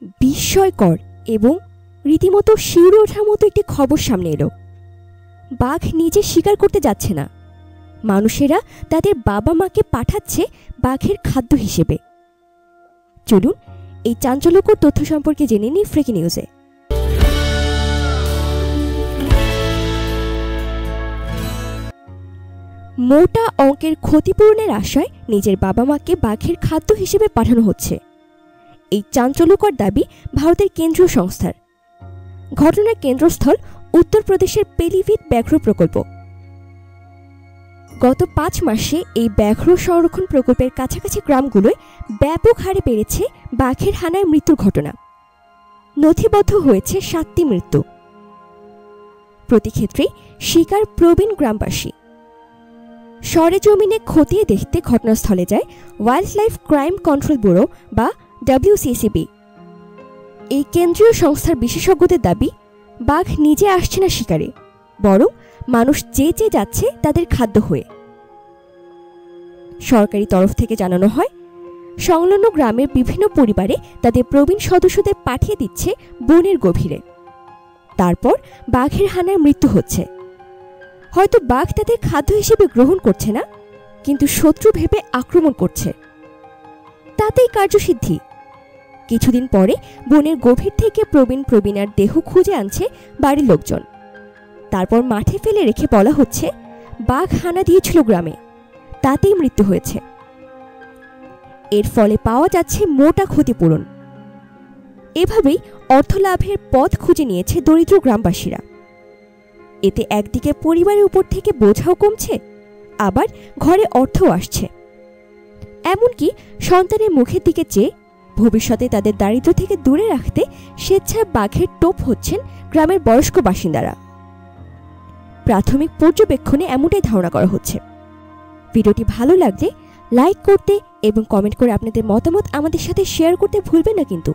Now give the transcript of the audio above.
বিস্ময়কর এবং রীতিমতো শিউরে ওঠার মতো একটি খবর সামনে এলো। বাঘ নিজে শিকার করতে যাচ্ছে না, মানুষেরা তাদের বাবা মাকে পাঠাচ্ছে বাঘের খাদ্য হিসেবে। চলুন এই চাঞ্চল্যকর তথ্য সম্পর্কে জেনে নিই ফ্রেকি নিউজে। মোটা অঙ্কের ক্ষতিপূরণের আশায় নিজের বাবা মাকে বাঘের খাদ্য হিসেবে পাঠানো হচ্ছে, এই চাঞ্চল্যকর দাবি ভারতের কেন্দ্রীয় সংস্থার। ঘটনার কেন্দ্রস্থল উত্তরপ্রদেশের পেলিভিট ব্যাঘ্র প্রকল্প। গত 5 মাসে এই ব্যাঘ্র সংরক্ষণ প্রকল্পের কাছাকাছি গ্রামগুলোয় ব্যাপক হারে বেড়েছে বাঘের হানায় মৃত্যুর ঘটনা। নথিবদ্ধ হয়েছে 7টি মৃত্যু। প্রতি ক্ষেত্রেই শিকার প্রবীণ গ্রামবাসী। সরেজমিনে খতিয়ে দেখতে ঘটনাস্থলে যায় wild life crime control bureau বা WCCB। এই কেন্দ্রীয় সংস্থার বিশেষজ্ঞদের দাবি, বাঘ নিজে আসছে না শিকারে, বরং মানুষ চেয়ে যাচ্ছে তাদের খাদ্য হয়ে। সরকারি তরফ থেকে জানানো হয়, সংলগ্ন গ্রামের বিভিন্ন পরিবারে তাদের প্রবীণ সদস্যদের পাঠিয়ে দিচ্ছে বনের গভীরে। তারপর বাঘের হানায় মৃত্যু হচ্ছে। হয়তো বাঘ তাদের খাদ্য হিসেবে গ্রহণ করছে না, কিন্তু শত্রু ভেবে আক্রমণ করছে। তাতেই কার্যসিদ্ধি। কিছুদিন পরে বনের গভীর থেকে প্রবীণার দেহ খুঁজে আনছে বাড়ির লোকজন। তারপর মাঠে ফেলে রেখে বলা হচ্ছে বাঘ হানা দিয়েছিল গ্রামে, তাতেই মৃত্যু হয়েছে। এর ফলে পাওয়া যাচ্ছে মোটা ক্ষতিপূরণ। এভাবেই অর্থলাভের পথ খুঁজে নিয়েছে দরিদ্র গ্রামবাসীরা। এতে একদিকে পরিবারের উপর থেকে বোঝাও কমছে, আবার ঘরে অর্থও আসছে। এমনকি সন্তানের মুখের দিকে চেয়ে ভবিষ্যতে তাদের দারিদ্র্য থেকে দূরে রাখতে স্বেচ্ছায় বাঘের টোপ হচ্ছেন গ্রামের বয়স্ক বাসিন্দারা। প্রাথমিক পর্যবেক্ষণে এমনটাই ধারণা করা হচ্ছে। ভিডিওটি ভালো লাগলে লাইক করতে এবং কমেন্ট করে আপনাদের মতামত আমাদের সাথে শেয়ার করতে ভুলবেন না কিন্তু।